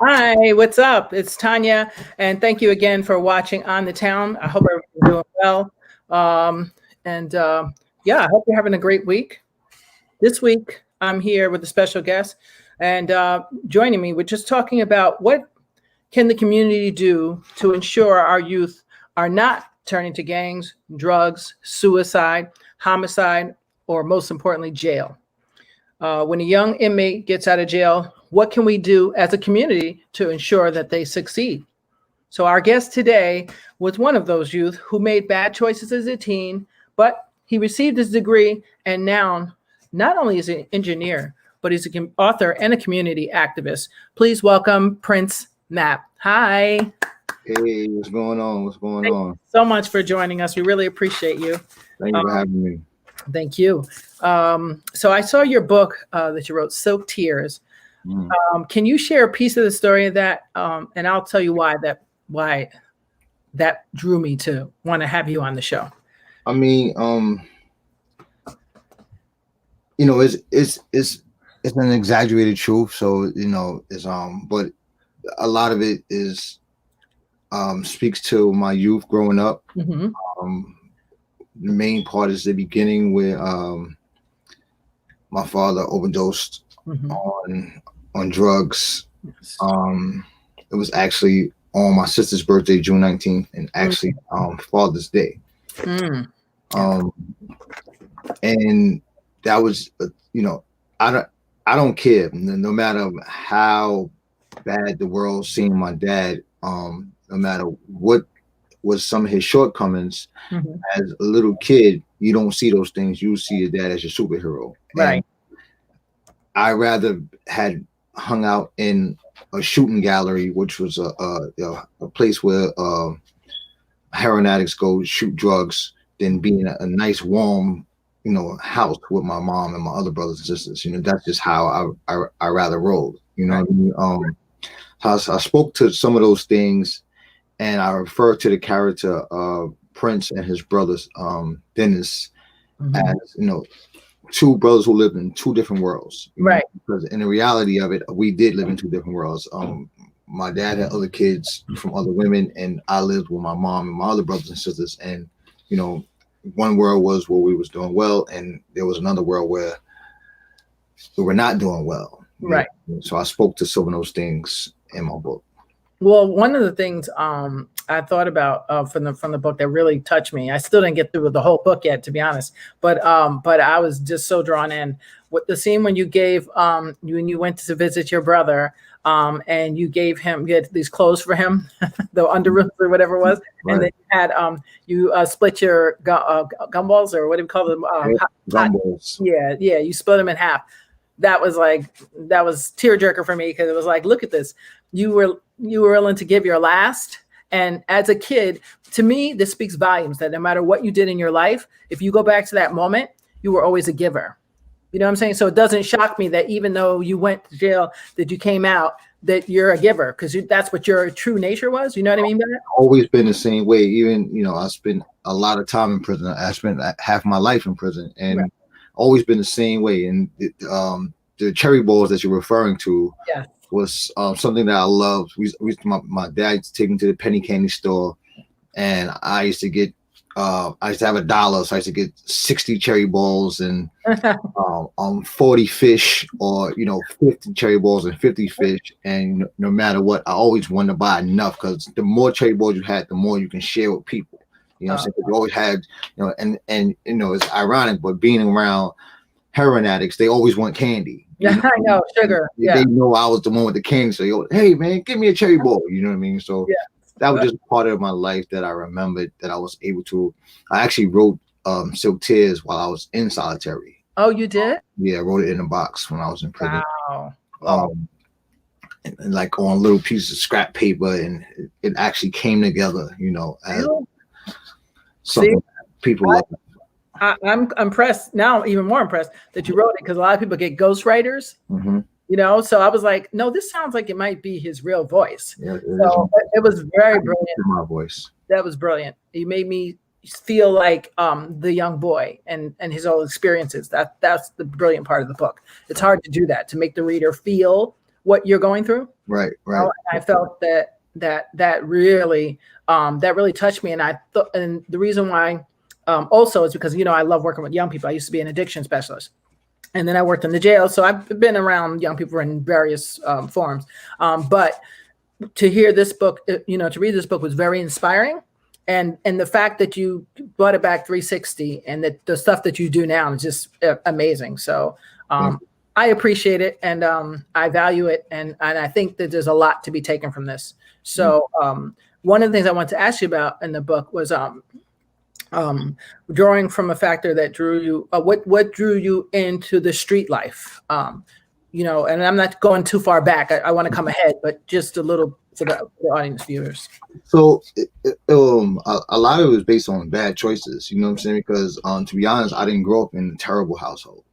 Hi, what's up? It's Tanya, and thank you again for watching On the Town. I hope everyone's doing well. And yeah, I hope you're having a great week. This week, I'm here with a special guest, and joining me, we're just talking about what can the community do to ensure our youth are not turning to gangs, drugs, suicide, homicide, or most importantly, jail. When a young inmate gets out of jail, what can we do as a community to ensure that they succeed? So, our guest today was one of those youth who made bad choices as a teen, but he received his degree and now not only is he an engineer, but he's an author and a community activist. Please welcome Prince Mapp. Hi. Hey, what's going on? What's going Thank on? you so much for joining us. We really appreciate you. Thank you for having me. Thank you. So I saw your book that you wrote, Silk Tears. Can you share a piece of the story of that? And I'll tell you why that drew me to want to have you on the show. I mean, it's an exaggerated truth, so it's but a lot of it is speaks to my youth growing up. Mm-hmm. The main part is the beginning where my father overdosed on drugs. Yes. It was actually on my sister's birthday, June 19th, and actually Father's Day. Mm. And that was, I don't care. No matter how bad the world seemed my dad, no matter what was some of his shortcomings, as a little kid, you don't see those things. You see your dad as your superhero. Right. And I rather had hung out in a shooting gallery, which was a place where heroin addicts go shoot drugs, than being a nice warm house with my mom and my other brothers and sisters. That's just how I rather rolled. What I mean? I spoke to some of those things, and I refer to the character of Prince and his brothers, Dennis, as two brothers who lived in two different worlds. Right. Because in the reality of it, we did live in two different worlds. My dad had other kids from other women, and I lived with my mom and my other brothers and sisters. And one world was where we was doing well, and there was another world where we were not doing well. Right. So I spoke to some of those things in my book. Well, one of the things I thought about from the book that really touched me, I still didn't get through the whole book yet, to be honest, but I was just so drawn in with the scene when you gave when you went to visit your brother, and you had these clothes for him, the underoos or whatever it was, Right. And then you had you split your gumballs, or what do you call them? Gumballs. Yeah, you split them in half. That was tearjerker for me, because it was like, look at this. You were willing to give your last. And as a kid, to me, this speaks volumes that no matter what you did in your life, if you go back to that moment, you were always a giver. You know what I'm saying? So it doesn't shock me that even though you went to jail, that you came out, that you're a giver, because that's what your true nature was. You know what I mean by that? Always been the same way. Even, I spent a lot of time in prison. I spent half my life in prison, and Right. Always been the same way. And the cherry balls that you're referring to, Yeah. was something that I loved. My dad used to take me to the penny candy store, and I used to get I used to have $1, so I used to get 60 cherry balls and 40 fish, or 50 cherry balls and 50 fish. And no matter what, I always wanted to buy enough, because the more cherry balls you had, the more you can share with people. What I'm saying? You always had, and it's ironic, but being around heroin addicts, they always want candy. Yeah, I know, sugar. They know I was the one with the candy, so yo, hey man, give me a cherry ball. You know what I mean? So that was just part of my life that I remembered, that I was able to. I actually wrote Silk Tears while I was in solitary. Oh, you did? Yeah, I wrote it in a box when I was in prison. Wow. And like on little pieces of scrap paper, and it actually came together, as something people love. I'm impressed now, even more impressed that you wrote it, because a lot of people get ghostwriters. So I was like, no, this sounds like it might be his real voice. Yeah, so it was very brilliant. My voice. That was brilliant. You made me feel like the young boy and his old experiences. That's the brilliant part of the book. It's hard to do that, to make the reader feel what you're going through. Right. know, and I felt that really touched me. And I thought, and the reason why also is because, I love working with young people. I used to be an addiction specialist. And then I worked in the jail. So I've been around young people in various forms. But to hear this book, to read this book was very inspiring. And the fact that you brought it back 360 and that the stuff that you do now is just amazing. So I appreciate it, and I value it. And I think that there's a lot to be taken from this. So one of the things I wanted to ask you about in the book was drawing from a factor that drew you, what drew you into the street life? And I'm not going too far back. I want to come ahead, but just a little for the audience viewers. So a lot of it was based on bad choices, you know what I'm saying? Because to be honest, I didn't grow up in a terrible household.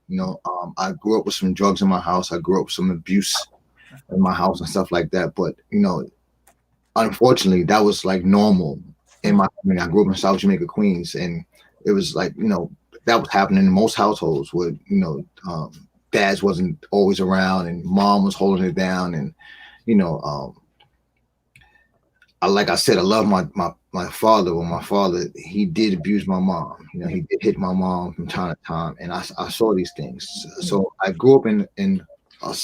I grew up with some drugs in my house. I grew up with some abuse in my house and stuff like that. But unfortunately, that was like normal in my family. I grew up in South Jamaica, Queens, and it was like that was happening in most households where dads wasn't always around and mom was holding it down, and like I said, I love my father. But my father, he did abuse my mom. He did hit my mom from time to time, and I saw these things. So I grew up in a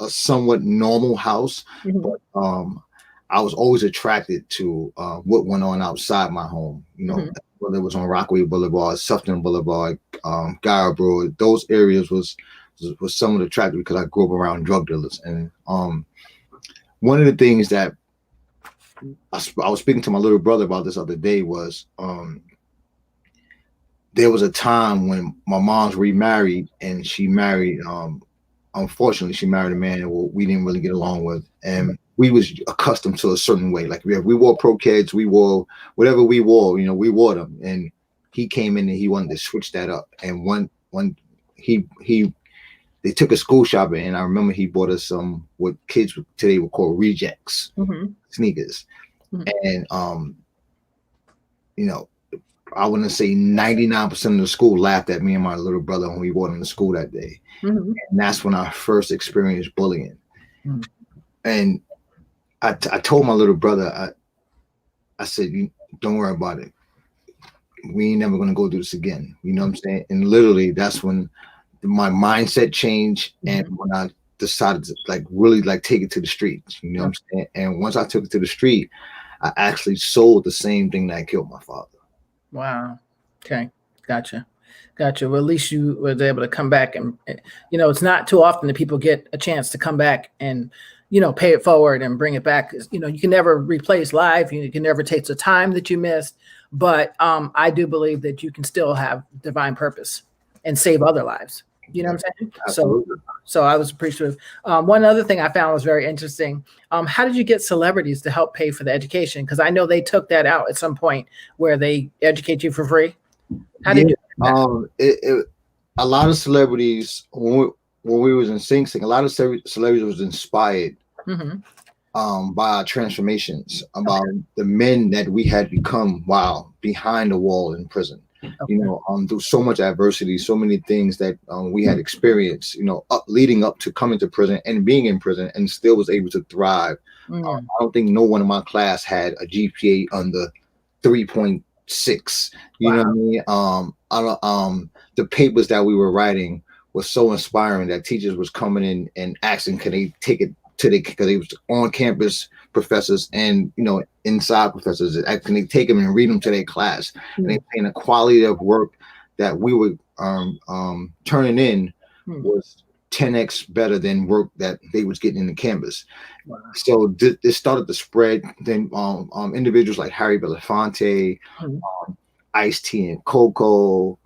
somewhat normal house, but I was always attracted to what went on outside my home. Whether it was on Rockaway Boulevard, Sufton Boulevard, Garibro, those areas was somewhat attractive because I grew up around drug dealers. And one of the things that I was speaking to my little brother about this other day was there was a time when my mom's remarried, and she married unfortunately she married a man who we didn't really get along with, and we was accustomed to a certain way. Like we wore pro kids, we wore whatever we wore, we wore them, and he came in and he wanted to switch that up. And one they took a school shopping, and I remember he bought us some what kids today would call rejects sneakers. And I wouldn't say 99% of the school laughed at me and my little brother when we brought him to school that day. And that's when I first experienced bullying. And I told my little brother, I said, don't worry about it. We ain't never gonna go do this again. You know what I'm saying? And literally that's when my mindset changed, and when I decided to really take it to the streets. You know what I'm saying? And once I took it to the street, I actually sold the same thing that killed my father. Wow. Okay. Gotcha. Well, at least you was able to come back, and it's not too often that people get a chance to come back and pay it forward and bring it back. You can never replace life. You can never take the time that you missed, but I do believe that you can still have divine purpose and save other lives. You know what I'm saying? Absolutely. So I was appreciative. One other thing I found was very interesting. How did you get celebrities to help pay for the education? Because I know they took that out at some point where they educate you for free. How did you do that? A lot of celebrities, when we was in Sing Sing, a lot of celebrities was inspired by our transformations, about the men that we had become while behind the wall in prison. Through so much adversity, so many things that we had experienced, leading up to coming to prison and being in prison, and still was able to thrive. I don't think no one in my class had a GPA under 3.6. You know what I mean? The papers that we were writing was so inspiring that teachers was coming in and asking, could they take it to because they was on campus professors and inside professors, can they take them and read them to their class? And they saying the quality of work that we were turning in was 10x better than work that they was getting in the campus. So this started to spread. Then individuals like Harry Belafonte, Ice-T and Coco,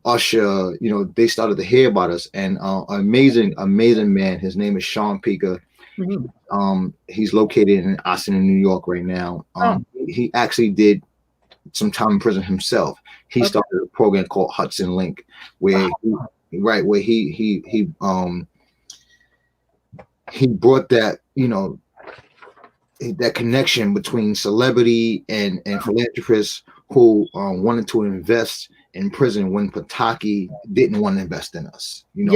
Usher, they started to hear about us. And amazing man, his name is Sean Pika. He's located in Austin, New York right now. He actually did some time in prison himself. He started a program called Hudson Link, where he brought that that connection between celebrity and philanthropists who wanted to invest in prison when Pataki didn't want to invest in us. When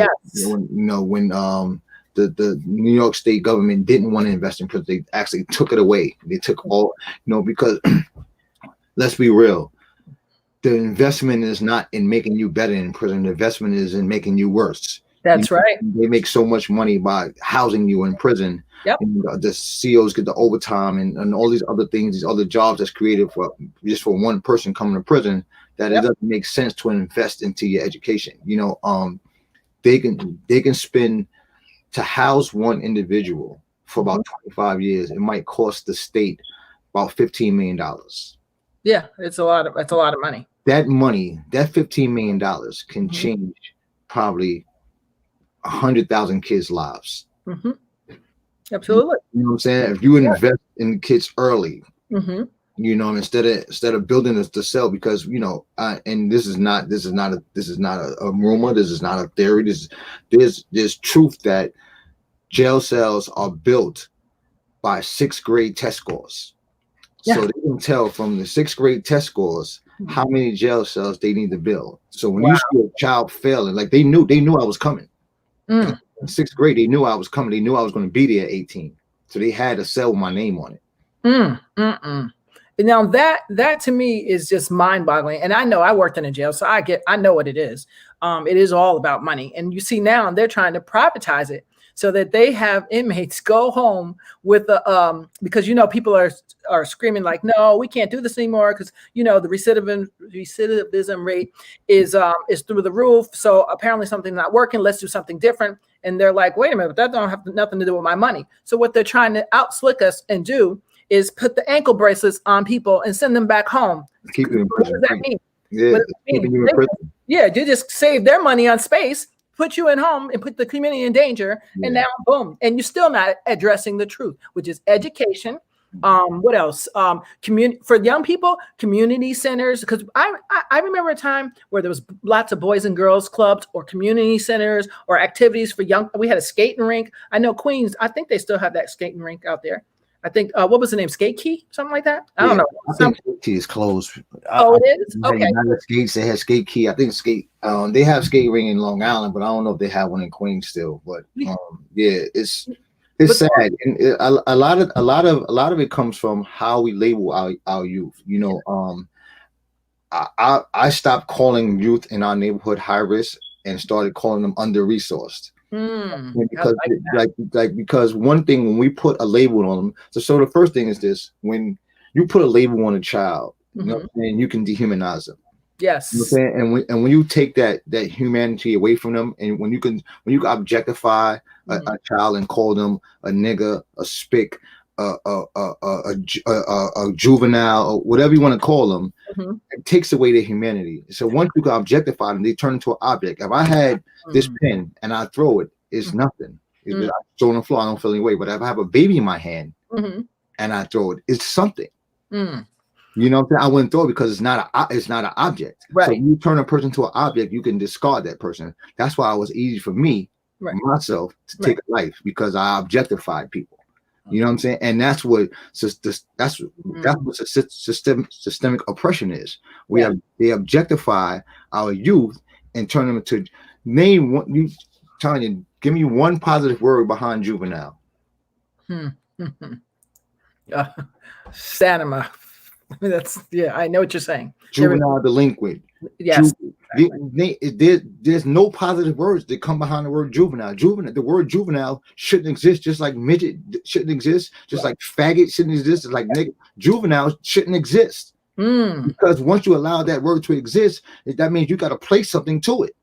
the New York State government didn't want to invest in prison. They actually took it away. They took all, because let's be real. The investment is not in making you better in prison. The investment is in making you worse. That's right. They make so much money by housing you in prison. Yep. And the CEOs get the overtime and all these other things, these other jobs that's created for just for one person coming to prison, that it doesn't make sense to invest into your education. They can spend to house one individual for about 25 years. It might cost the state about $15 million. Yeah, that's a lot of money. That money, that $15 million can change probably 100,000 kids' lives. Absolutely. You know what I'm saying? If you invest in kids early, instead of building the cell, because and this is not a rumor. This is not a theory. There's truth that jail cells are built by 6th grade test scores. So they can tell from the 6th grade test scores how many jail cells they need to build. So when you see a child failing, like they knew I was coming. In 6th grade, they knew I was coming. They knew I was going to be there at 18. So they had a cell with my name on it. Now that to me is just mind-boggling. And I know I worked in a jail, so I know what it is. It is all about money. And you see now they're trying to privatize it so that they have inmates go home with because people are screaming like, no, we can't do this anymore because the recidivism rate is through the roof. So apparently something's not working. Let's do something different. And they're like, wait a minute, that don't have nothing to do with my money. So what they're trying to outslick us and do is put the ankle bracelets on people and send them back home. Keep them in prison. What does that mean? Yeah, keeping you in prison. Yeah, you just save their money on space, put you in home and put the community in danger. And now boom. And you're still not addressing the truth, which is education. What else? For young people, community centers. Because I remember a time where there was lots of boys and girls clubs or community centers or activities for young. We had a skating rink. I know Queens, I think they still have that skating rink out there. I think, what was the name? Skate Key? Something like that? I don't know. I think Skate Key is closed. Oh, it is? Okay. Skates, they have Skate Key. I think they have skate ring in Long Island, but I don't know if they have one in Queens still. But it's sad. And a lot of it comes from how we label our youth. I stopped calling youth in our neighborhood high risk and started calling them under-resourced. Because one thing, when we put a label on them, so the first thing is this: when you put a label on a child, and you can dehumanize them. Yes. You know what I'm saying? And when you take that humanity away from them, and when you can objectify a child and call them a nigger, a spick, a juvenile, or whatever you want to call them, it takes away their humanity. So once you can objectify them, they turn into an object. If I had this pen and I throw it, it's nothing. I throw it on the floor, I don't feel any way. But if I have a baby in my hand and I throw it, it's something. You know what I'm saying? I wouldn't throw it because it's not an object. Right. So when you turn a person to an object, you can discard that person. That's why it was easy for me, myself, to take a life, because I objectified people. You know what I'm saying? And that's what systemic oppression is. They objectify our youth and turn them into Tanya, give me one positive word behind juvenile. Sanima. I know what you're saying. Juvenile delinquent. Yes. There's no positive words that come behind the word juvenile. The word juvenile shouldn't exist, just like midget shouldn't exist, just like faggot shouldn't exist, just like nigga. Juvenile shouldn't exist. Because once you allow that word to exist, that means you got to place something to it.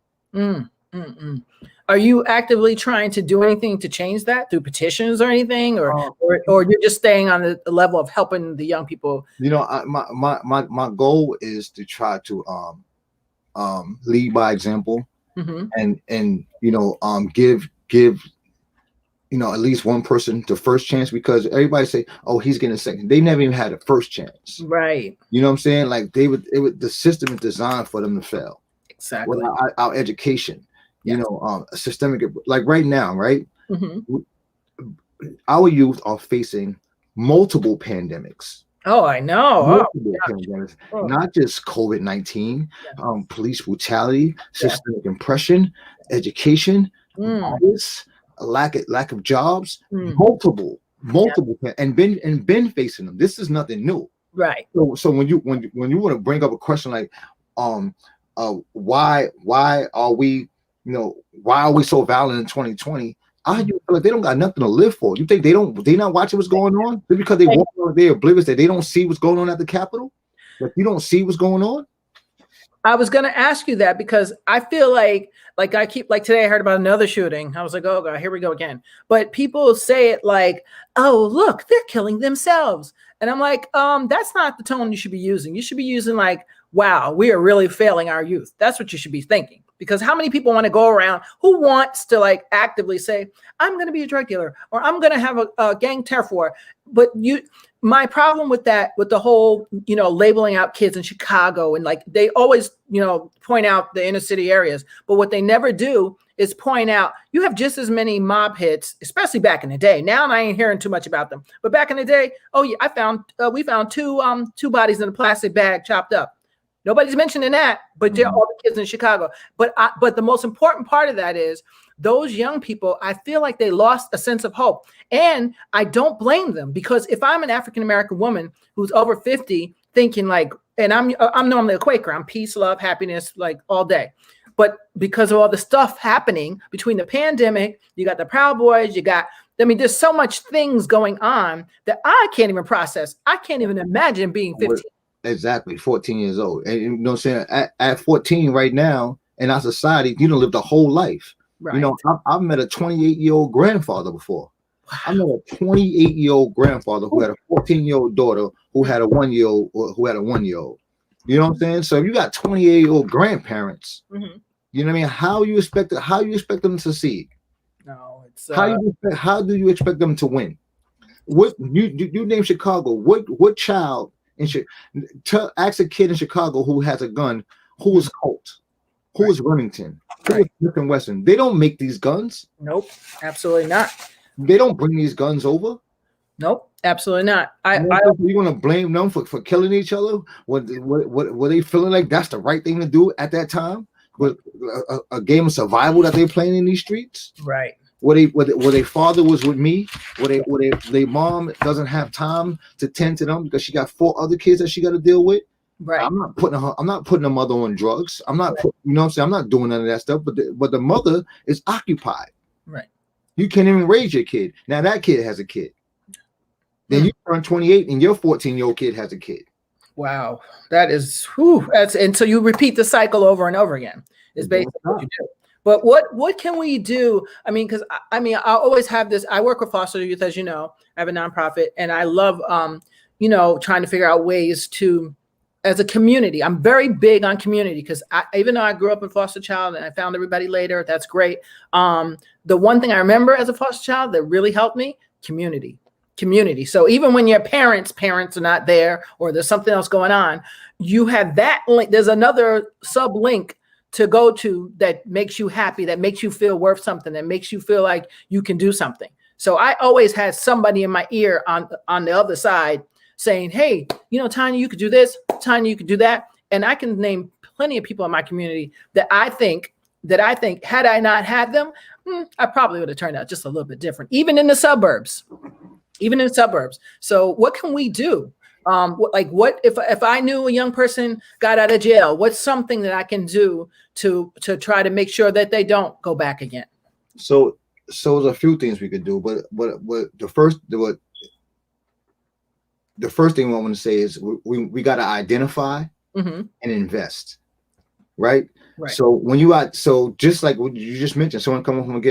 Are you actively trying to do anything to change that through petitions or anything, or you're just staying on the level of helping the young people? My goal is to try to lead by example, and give at least one person the first chance, because everybody say, oh, he's getting a second. They never even had a first chance. Right. You know what I'm saying? Like the system is designed for them to fail. Exactly. Our education. Systemic, like right now, right? Our youth are facing multiple pandemics. Oh, I know. Pandemics, not just COVID-19, police brutality, systemic oppression, education, violence, lack of jobs, Mm. multiple, and been facing them. This is nothing new. Right. So when you want to bring up a question like, why are we, why are we so violent in 2020? I feel like they don't got nothing to live for. You think they not watching what's going on? Just because they walk over there oblivious that they don't see what's going on at the Capitol? That you don't see what's going on? I was going to ask you that because I feel like I keep, like today I heard about another shooting. I was like, oh God, here we go again. But people say it like, oh, look, they're killing themselves. And I'm like, that's not the tone you should be using. You should be using like, wow, we are really failing our youth. That's what you should be thinking. Because how many people want to go around who wants to like actively say, I'm going to be a drug dealer or I'm going to have a gang turf war. But my problem with that, with the whole, labeling out kids in Chicago and like they always, point out the inner city areas. But what they never do is point out you have just as many mob hits, especially back in the day. Now I ain't hearing too much about them. But back in the day, oh yeah, we found two bodies in a plastic bag chopped up. Nobody's mentioning that, but they're all the kids in Chicago. But the most important part of that is those young people, I feel like they lost a sense of hope. And I don't blame them because if I'm an African-American woman who's over 50 thinking like, and I'm normally a Quaker, I'm peace, love, happiness, like all day. But because of all the stuff happening between the pandemic, you got the Proud Boys, there's so much things going on that I can't even process. I can't even imagine being 15. Exactly, 14 years old. And you know what I'm saying? At 14 right now, in our society, you don't live the whole life. Right. I've met a 28-year-old grandfather before. Wow. I met a 28-year-old grandfather who had a 14-year-old daughter who had a 1-year-old who had a 1-year-old. You know what I'm saying? So if you got 28-year-old grandparents, you know what I mean? How you expect them to succeed? No, it's how do you expect them to win? What you name Chicago? What child ask a kid in Chicago who has a gun, who is Colt, who is Remington, who is Smith & Wesson. They don't make these guns. Nope, absolutely not. They don't bring these guns over. Nope, absolutely not. You want to blame them for killing each other? What were they feeling like that's the right thing to do at that time? With a game of survival that they're playing in these streets? Right. Where their father was with me, where their mom doesn't have time to tend to them because she got 4 other kids that she got to deal with. Right. I'm not putting the mother on drugs. I'm not, you know what I'm saying? I'm not doing none of that stuff. But the mother is occupied. Right. You can't even raise your kid. Now that kid has a kid. Then you turn 28 and your 14-year-old kid has a kid. Wow, that is and so you repeat the cycle over and over again. Is basically what you do. But what can we do? I mean, because I always have this. I work with foster youth, as you know. I have a nonprofit, and I love, trying to figure out ways to, as a community. I'm very big on community because even though I grew up a foster child and I found everybody later, that's great. The one thing I remember as a foster child that really helped me, community. So even when your parents are not there or there's something else going on, you have that link. There's another sub link to go to that makes you happy, that makes you feel worth something, that makes you feel like you can do something. So I always had somebody in my ear on the other side saying, hey, Tanya, you could do this. Tanya, you could do that. And I can name plenty of people in my community that I think had I not had them, I probably would have turned out just a little bit different, even in the suburbs. So what can we do? What if I knew a young person got out of jail, what's something that I can do to try to make sure that they don't go back again? So there's a few things we could do, but the first thing I want to say is we got to identify and invest, right? So so just like what you just mentioned, someone coming from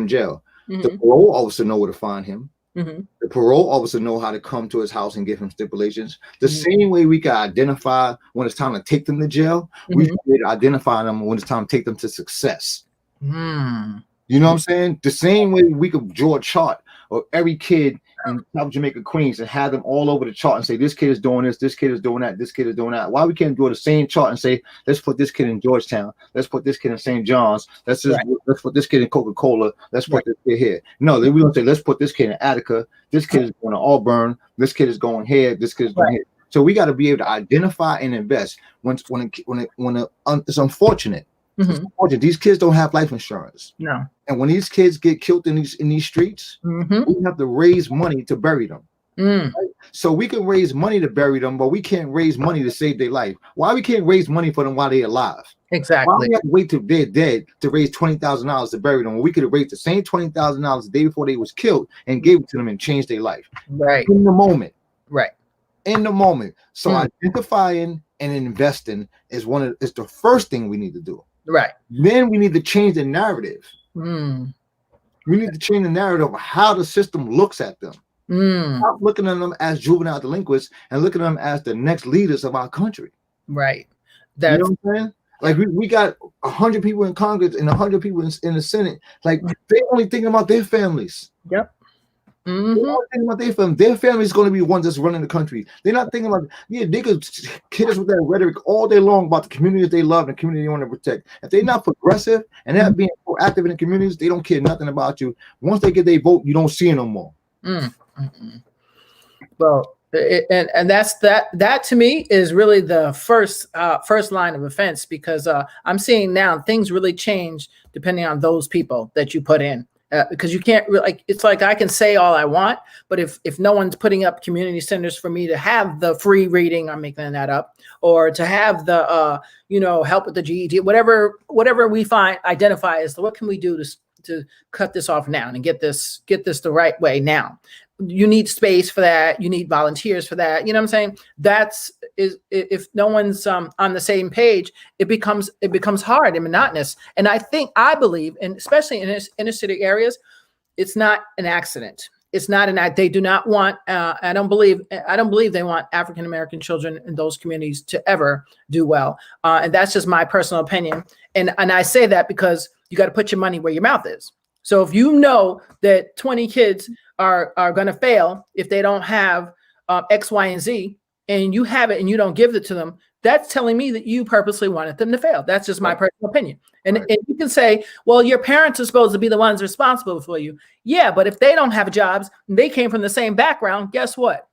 jail, the parole officer know where to find him. The parole officer know how to come to his house and give him stipulations. The same way we can identify when it's time to take them to jail, we can identify them when it's time to take them to success. You know what I'm saying? The same way we could draw a chart of every kid in South Jamaica, Queens, and have them all over the chart and say, this kid is doing this, this kid is doing that, this kid is doing that. Why we can't draw the same chart and say, let's put this kid in Georgetown, let's put this kid in St. John's, let's put this kid in Coca-Cola, let's put this kid here. No, we don't say, let's put this kid in Attica, this kid is going to Auburn, this kid is going here, this kid is going here. So we got to be able to identify and invest. When it's unfortunate Mm-hmm. These kids don't have life insurance. No. And when these kids get killed in these streets, we have to raise money to bury them. Mm. Right? So we can raise money to bury them, but we can't raise money to save their life. Why we can't raise money for them while they're alive? Exactly. Why do we have to wait till they're dead to raise $20,000 to bury them? When we could have raised the same $20,000 the day before they was killed and gave it to them and changed their life. Right. In the moment. Right. In the moment. So identifying and investing is the first thing we need to do. Right. Then we need to change the narrative. Mm. We need to change the narrative of how the system looks at them. Stop looking at them as juvenile delinquents and looking at them as the next leaders of our country. Right. You know what I'm saying? Like we got 100 people in Congress and 100 people in the Senate. Like they're only thinking about their families. Yep. They're only thinking about their family. Their family is going to be the ones that's running the country. They're not thinking about, they could kid us with that rhetoric all day long about the communities they love and the community they want to protect. If they're not progressive and they're not being proactive in the communities, they don't care nothing about you. Once they get their vote, you don't see them no more. Well, and that's that to me is really the first line of offense, because I'm seeing now things really change depending on those people that you put in. Because you can't really, it's like I can say all I want, but if no one's putting up community centers for me to have the free reading, I'm making that up, or to have the help with the GED, whatever we identify as what can we do to cut this off now and get this the right way now. You need space for that. You need volunteers for that. You know what I'm saying? If no one's on the same page, it becomes hard and monotonous. And I believe, and especially in inner city areas, it's not an accident. It's not they do not want. I don't believe they want African American children in those communities to ever do well. And that's just my personal opinion. And I say that because you got to put your money where your mouth is. So if you know that 20 kids are going to fail if they don't have X, Y, and Z, and you have it and you don't give it to them, that's telling me that you purposely wanted them to fail. That's just my personal opinion. And you can say, well, your parents are supposed to be the ones responsible for you. Yeah, but if they don't have jobs, and they came from the same background, guess what?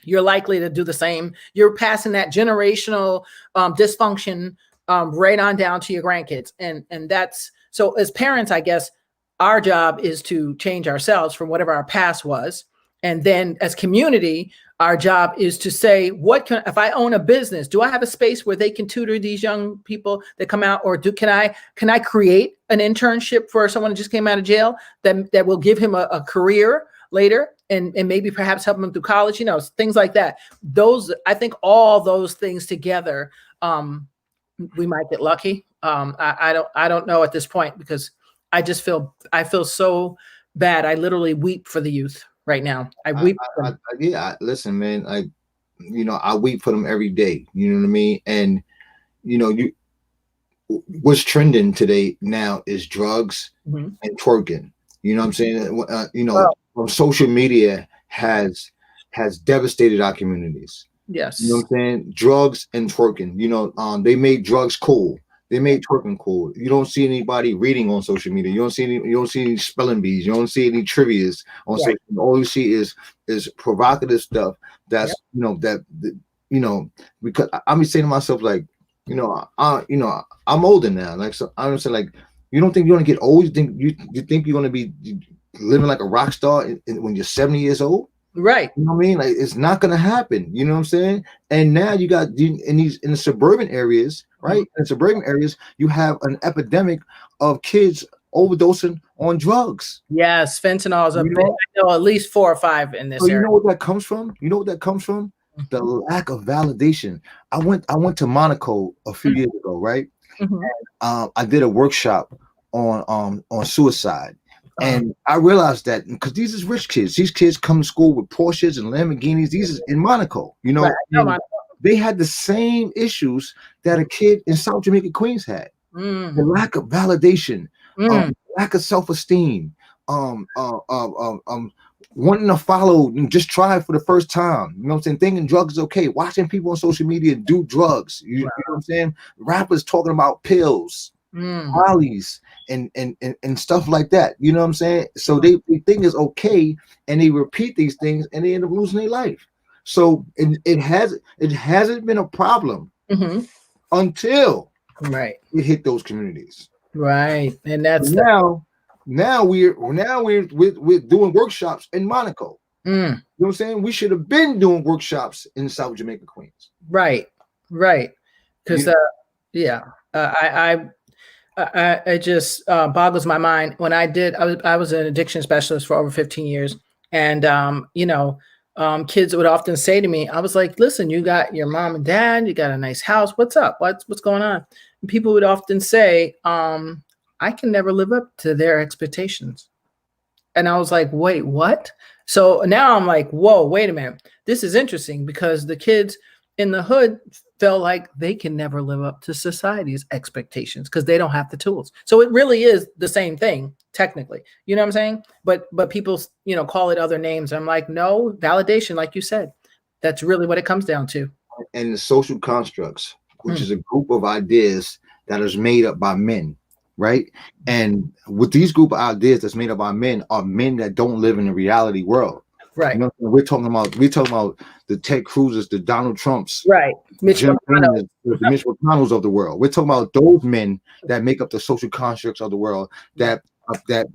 You're likely to do the same. You're passing that generational dysfunction right on down to your grandkids. And that's, so as parents, I guess, our job is to change ourselves from whatever our past was. And then as community, our job is to say, if I own a business, do I have a space where they can tutor these young people that come out? Or can I create an internship for someone who just came out of jail that will give him a career later and maybe perhaps help him through college, things like that. I think all those things together, we might get lucky. I don't know at this point, because I feel so bad. I literally weep for the youth right now. I weep for them. Listen, man, I weep for them every day. You know what I mean? And what's trending today now is drugs and twerking. You know what I'm saying? Social media has devastated our communities. Yes. You know what I'm saying? Drugs and twerking. They made drugs cool. They made twerking cool. You don't see anybody reading on social media. You don't see any spelling bees. You don't see any trivias on social media. All you see is provocative stuff. That's because I'm saying to myself, like, I'm older now. Like, so I'm saying, like, you don't think you're gonna get old? You think you're gonna be living like a rock star when you're 70 years old? Right. You know what I mean? Like, it's not gonna happen. You know what I'm saying? And now you got in the suburban areas, right? In suburban areas, you have an epidemic of kids overdosing on drugs. Yes, fentanyl is I know at least 4 or 5 in this area. You know what that comes from? The lack of validation. I went to Monaco a few years ago, right? And, I did a workshop on suicide. And I realized that because these is rich kids. These kids come to school with Porsches and Lamborghinis. These is in Monaco, right. They had the same issues that a kid in South Jamaica, Queens had. The lack of validation, lack of self-esteem, wanting to follow and just try for the first time. You know what I'm saying? Thinking drugs is okay. Watching people on social media do drugs. You know what I'm saying? Rappers talking about pills, mollies, and stuff like that. You know what I'm saying? So they think it's okay, and they repeat these things, and they end up losing their life. So it hasn't been a problem until Right. It hit those communities. Right. And that's now we're doing workshops in Monaco. You know what I'm saying? We should have been doing workshops in South Jamaica, Queens. Right. Because it just boggles my mind. When I was an addiction specialist for over 15 years, and kids would often say to me, I was like, listen, you got your mom and dad, you got a nice house. What's up? What's going on? And people would often say, I can never live up to their expectations. And I was like, wait, what? So now I'm like, whoa, wait a minute. This is interesting because the kids in the hood feel like they can never live up to society's expectations because they don't have the tools. So it really is the same thing, technically. You know what I'm saying? But people, call it other names. I'm like, no, validation, like you said. That's really what it comes down to. And the social constructs, which is a group of ideas that is made up by men. Right. And with these group of ideas that's made up by men are men that don't live in the reality world. Right. We're talking about the Ted Cruz's, the Donald Trumps, right? The Mitch McConnells of the world. We're talking about those men that make up the social constructs of the world that the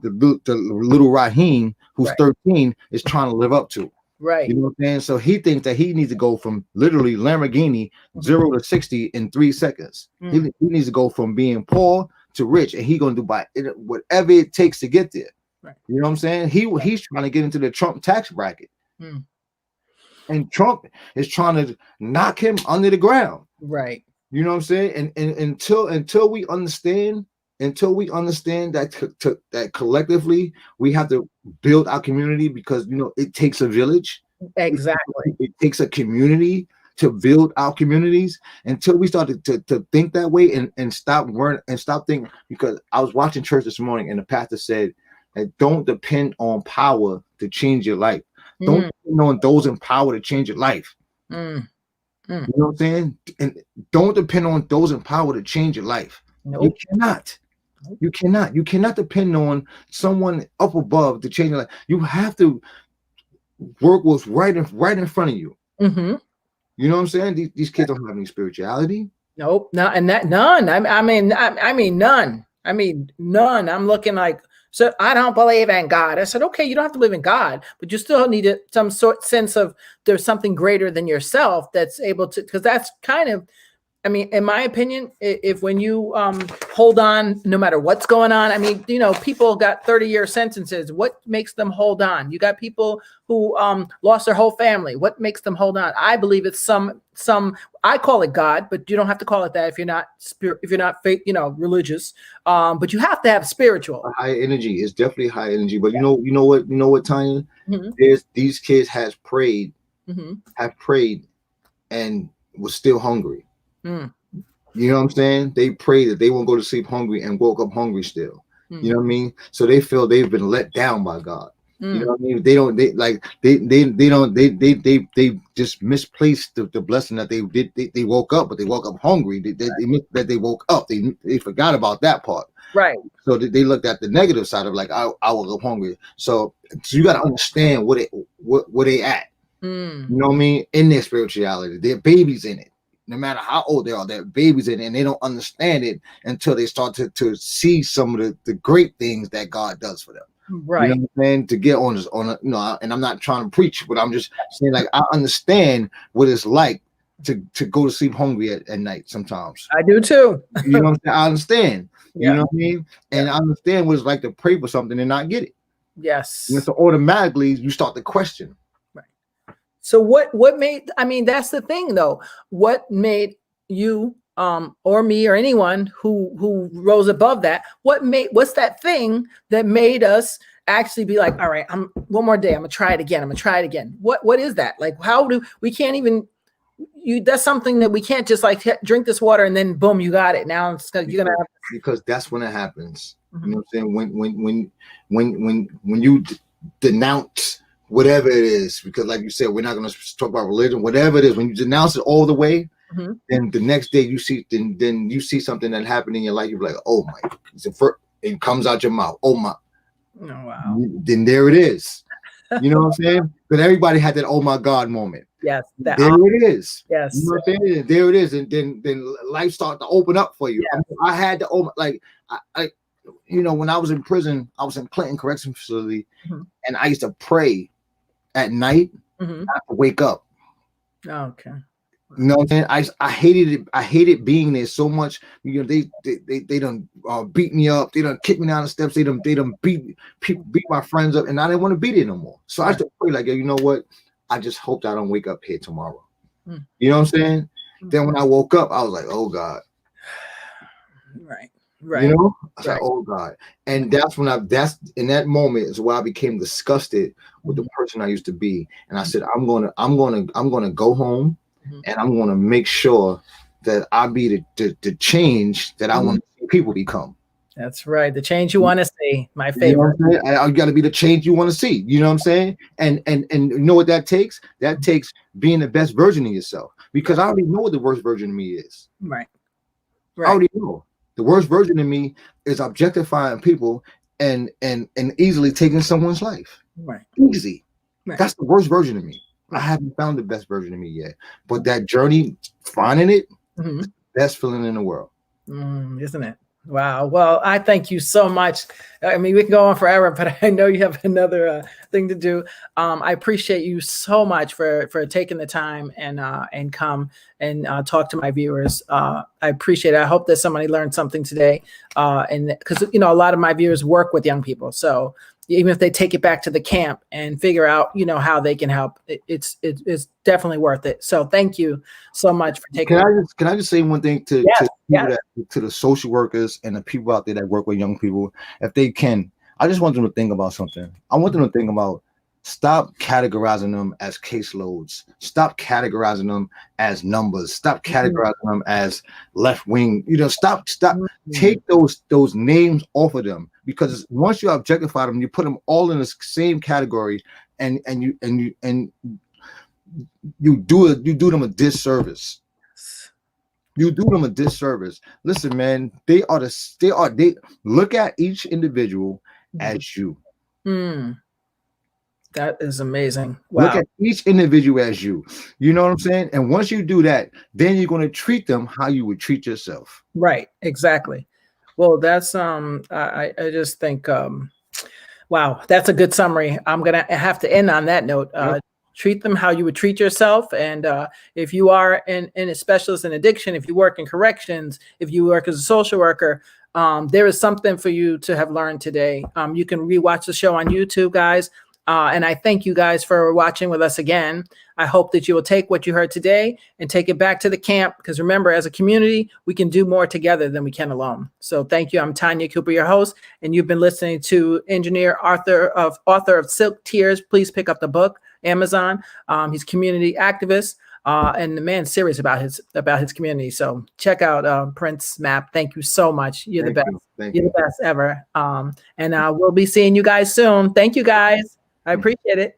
little Raheem, who's 13, is trying to live up to. Right. You know what I'm saying? So he thinks that he needs to go from literally Lamborghini 0 to 60 in 3 seconds. He needs to go from being poor to rich, and he's gonna do whatever it takes to get there. Right. You know what I'm saying? He's trying to get into the Trump tax bracket, and Trump is trying to knock him under the ground. Right. You know what I'm saying? And until we understand that that collectively we have to build our community, because it takes a village. Exactly. It takes a community to build our communities. Until we started to think that way and stop thinking, because I was watching church this morning and the pastor said, don't depend on power to change your life. Don't depend on those in power to change your life. You know what I'm saying? And don't depend on those in power to change your life. Nope. You cannot depend on someone up above to change your life. You have to work what's right in front of you. You know what I'm saying? These kids don't have any spirituality. Nope. No, and that none. I mean none. I mean none. I'm looking like, so I don't believe in God. I said, okay, you don't have to believe in God, but you still need some sense of there's something greater than yourself that's able to, because that's kind of, I mean, in my opinion, if when you hold on, no matter what's going on, I mean, people got 30-year sentences. What makes them hold on? You got people who lost their whole family. What makes them hold on? I believe it's some. I call it God, but you don't have to call it that if you're not religious. But you have to have spiritual. High energy is definitely high energy. But you know what, Tanya? These kids have prayed, and was still hungry. You know what I'm saying? They prayed that they won't go to sleep hungry and woke up hungry still. You know what I mean? So they feel they've been let down by God. You know what I mean? They just misplaced the blessing that they did. They woke up, but they woke up hungry. They missed that they woke up. They forgot about that part. Right. So they looked at the negative side of like, I woke up hungry. So you got to understand where they at. You know what I mean? In their spirituality, they're babies in it. No matter how old they are, they're babies in it, and they don't understand it until they start to see some of the great things that God does for them. Right. You know what I'm saying? To get on and I'm not trying to preach, but I'm just saying, like, I understand what it's like to go to sleep hungry at night sometimes. I do too. You know what I'm saying? I understand. You know what I mean? And I understand what it's like to pray for something and not get it. Yes. And so automatically you start to question. So what made, I mean, that's the thing though. What made you or me or anyone who rose above that, what's that thing that made us actually be like, all right, one more day, I'm gonna try it again. What is that? Like, we can't even, that's something that we can't just like drink this water and then boom, you got it. Now you're gonna have, because that's when it happens. You know what I'm saying? When you denounce whatever it is, because like you said, we're not going to talk about religion, whatever it is, when you denounce it all the way, then the next day you see something that happened in your life, you're like, oh my, it comes out your mouth. Oh my. Oh, wow. Then there it is. You know what I'm saying? But everybody had that oh my God moment. Yes. There it is. Yes. You know what I'm saying? There it is. And then life started to open up for you. Yes. I had to open, like, I when I was in prison, I was in Clinton Correction Facility, and I used to pray at night. I have to wake up. Okay. You know what I'm saying? I hated it. I hated being there so much. You know, they done beat me up. They done kick me down the steps. They done beat my friends up, and I didn't want to be there no more. So I used to pray like, you know what? I just hope I don't wake up here tomorrow. You know what I'm saying? Then when I woke up, I was like, oh God. Right. You know, I was like, oh God. And that's when that's in that moment is where I became disgusted with the person I used to be. And I said, I'm gonna go home, and I'm gonna make sure that I be the change that I want to see people become. That's right. The change you want to see. My favorite. You know what I'm saying? I got to be the change you want to see. You know what I'm saying? And you know what that takes? That takes being the best version of yourself. Because I already know what the worst version of me is. Right. I already know. The worst version of me is objectifying people and easily taking someone's life. Right. Easy. Right. That's the worst version of me. I haven't found the best version of me yet. But that journey, finding it, is the best feeling in the world. Isn't it? Wow. Well, I thank you so much. I mean, we can go on forever, but I know you have another thing to do. I appreciate you so much for taking the time and come and talk to my viewers. I appreciate it. I hope that somebody learned something today. And because, you know, a lot of my viewers work with young people. So even if they take it back to the camp and figure out, you know, how they can help, it's definitely worth it. So thank you so much for taking. Can I just say one thing to the social workers and the people out there that work with young people? If they can, I just want them to think about something. I want them to think about, stop categorizing them as caseloads. Stop categorizing them as numbers. Stop categorizing them as left wing. You know, stop. Take those names off of them, because once you objectify them, you put them all in the same category, and you do them a disservice. You do them a disservice. Listen, man, they look at each individual as you. That is amazing. Wow. Look at each individual as you. You know what I'm saying? And once you do that, then you're going to treat them how you would treat yourself. Right. Exactly. Well, that's I just think wow, that's a good summary. I'm gonna have to end on that note. Treat them how you would treat yourself. And if you are in a specialist in addiction, if you work in corrections, if you work as a social worker, there is something for you to have learned today. You can rewatch the show on YouTube, guys. And I thank you guys for watching with us again. I hope that you will take what you heard today and take it back to the camp, because remember, as a community, we can do more together than we can alone. So thank you. I'm Tanya Cooper, your host, and you've been listening to author of Silk Tears. Please pick up the book, Amazon. He's a community activist, and the man's serious about his community. So check out Prince Mapp. Thank you so much. You're the best. You're the best ever. And we'll be seeing you guys soon. Thank you, guys. I appreciate it.